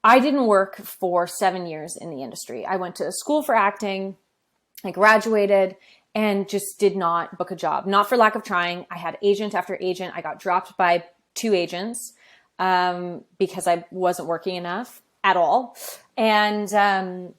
I didn't work for 7 years in the industry. I went to school for acting. I graduated and just did not book a job. Not for lack of trying. I had agent after agent. I got dropped by 2 agents because I wasn't working enough at all. And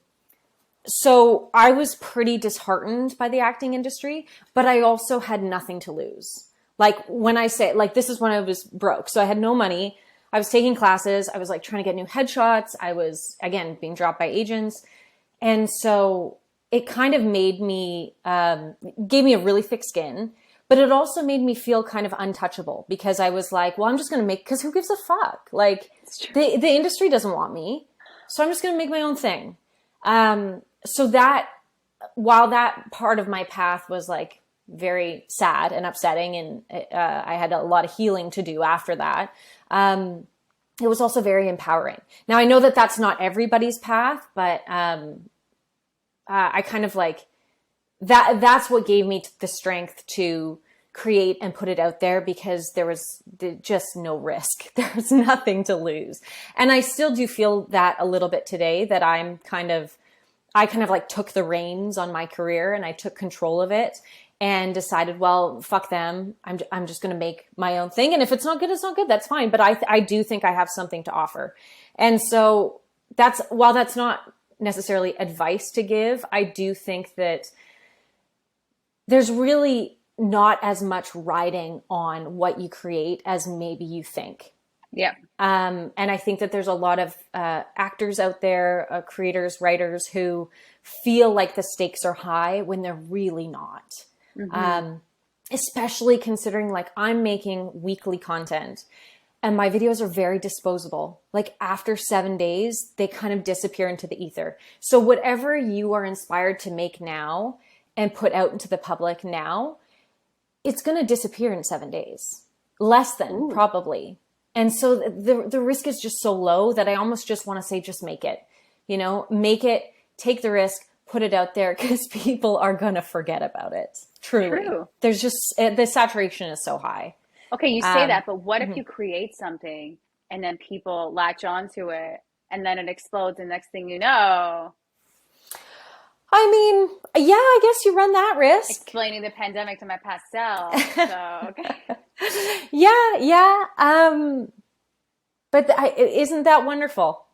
so I was pretty disheartened by the acting industry, but I also had nothing to lose. Like when I say, like, this is when I was broke. So I had no money. I was taking classes. I was like trying to get new headshots. I was, again, being dropped by agents. And so it kind of made me, gave me a really thick skin, but it also made me feel kind of untouchable because I was like, well, I'm just going to make, because who gives a fuck? Like the industry doesn't want me. So I'm just going to make my own thing. So that, while that part of my path was like very sad and upsetting, and I had a lot of healing to do after that, it was also very empowering. Now I know that that's not everybody's path, but I kind of like that. That's what gave me the strength to create and put it out there because there was just no risk. There was nothing to lose. And I still do feel that a little bit today, that I kind of like took the reins on my career and I took control of it and decided, well, fuck them. I'm just going to make my own thing. And if it's not good, it's not good. That's fine. But I do think I have something to offer. And so while that's not necessarily advice to give, I do think that there's really not as much riding on what you create as maybe you think. Yeah. And I think that there's a lot of actors out there, creators, writers who feel like the stakes are high when they're really not. Mm-hmm. Especially considering like I'm making weekly content and my videos are very disposable. Like after 7 days, they kind of disappear into the ether. So whatever you are inspired to make now and put out into the public now, it's going to disappear in 7 days. Less than, probably. And so the risk is just so low that I almost just want to say, just make it, make it, take the risk, put it out there, because people are going to forget about it. Truly. True. There's just, the saturation is so high. Okay, you say that, but what if you create something and then people latch onto it and then it explodes and next thing you know? I mean, yeah, I guess you run that risk. Explaining the pandemic to my past self. So, okay. Yeah. But isn't that wonderful?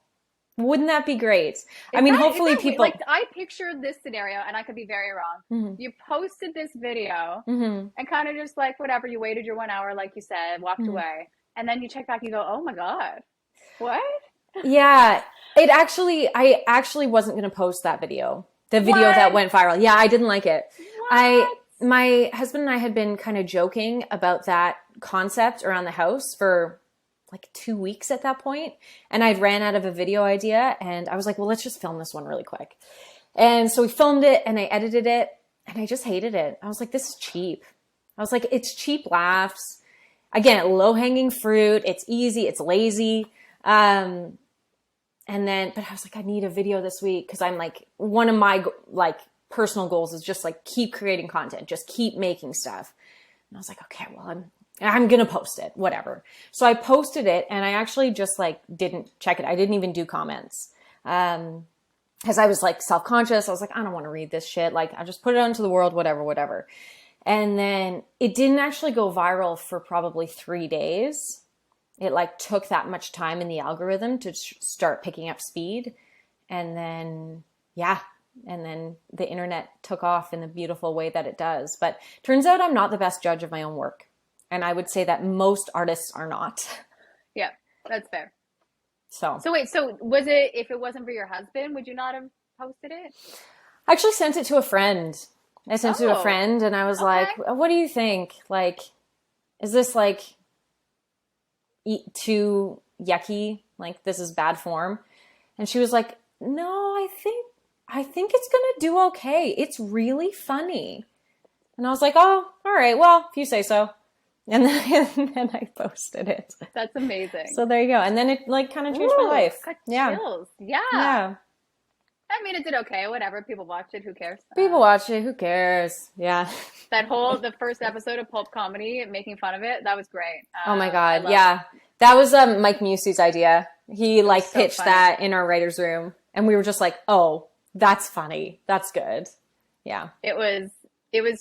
Wouldn't that be great? I mean, hopefully people... Like, I pictured this scenario, and I could be very wrong. Mm-hmm. You posted this video, and kind of just like, whatever, you waited your 1 hour, like you said, walked away. And then you check back, you go, oh my God, what? Yeah. I actually wasn't going to post that video. The video that went viral. Yeah, I didn't like it. My husband and I had been kind of joking about that concept around the house for like 2 weeks at that point. And I'd ran out of a video idea and I was like, well, let's just film this one really quick. And so we filmed it and I edited it and I just hated it. I was like, this is cheap. I was like, it's cheap laughs. Again, low hanging fruit. It's easy. It's lazy. But I was like, I need a video this week because I'm like, one of my like personal goals is just like keep creating content, just keep making stuff. And I was like, okay, well, I'm going to post it, whatever. So I posted it and I actually just like didn't check it. I didn't even do comments. Cause I was like self-conscious. I was like, I don't want to read this shit. Like I just put it out into the world, whatever. And then it didn't actually go viral for probably 3 days. It like took that much time in the algorithm to start picking up speed. And then, and then the internet took off in the beautiful way that it does. But turns out I'm not the best judge of my own work. And I would say that most artists are not. Yeah, that's fair. So wait, so was it, if it wasn't for your husband, would you not have posted it? I actually sent it to a friend. I sent it to a friend and I was like, what do you think? Like, is this like too yucky? Like this is bad form? And she was like, no, I think it's going to do okay. It's really funny. And I was like, oh, all right. Well, if you say so. And then I posted it. That's amazing. So there you go. And then it like kind of changed my life. Got chills. Yeah. I mean, it did okay. Whatever. People watched it. Who cares? People watch it. Who cares? Yeah. The first episode of Pulp Comedy, making fun of it, that was great. Oh my God. Yeah. That was Mike Musey's idea. He like so pitched funny. that in our writer's room. And we were just like, oh, that's funny. That's good. Yeah. It was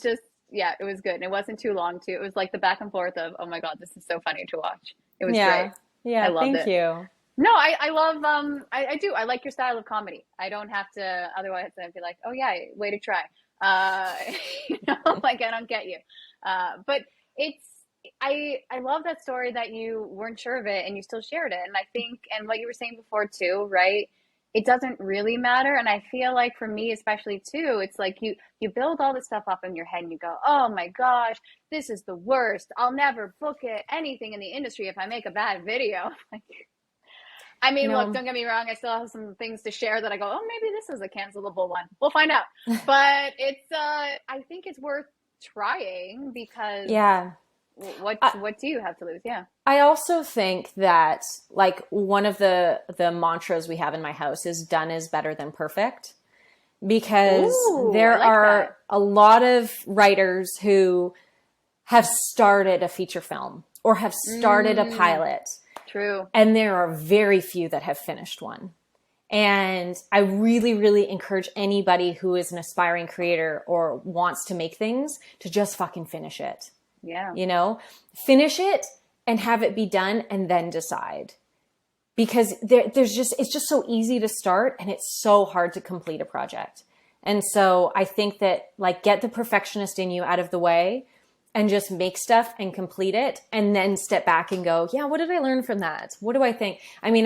just, yeah, it was good. And it wasn't too long too. It was like the back and forth of, oh my God, this is so funny to watch. It was great. Yeah. I loved Thank it. you. No, I love, I do. I like your style of comedy. I don't have to, otherwise I'd be like, oh yeah, way to try. Like I don't get you. But I love that story that you weren't sure of it and you still shared it. And I think, and what you were saying before too, right? It doesn't really matter. And I feel like for me, especially too, it's like you build all this stuff up in your head and you go, oh my gosh, this is the worst. I'll never book it, anything in the industry if I make a bad video. I mean, look, don't get me wrong. I still have some things to share that I go, oh, maybe this is a cancelable one. We'll find out. But it's, I think it's worth trying because what do you have to lose? Yeah. I also think that like one of the mantras we have in my house is done is better than perfect, because there are a lot of writers who have started a feature film or have started a pilot. True. And there are very few that have finished one. And I really, really encourage anybody who is an aspiring creator or wants to make things to just fucking finish it. Yeah. You know, finish it and have it be done and then decide. Because it's just so easy to start and it's so hard to complete a project. And so I think that like get the perfectionist in you out of the way and just make stuff and complete it and then step back and go, yeah, what did I learn from that? What do I think? I mean,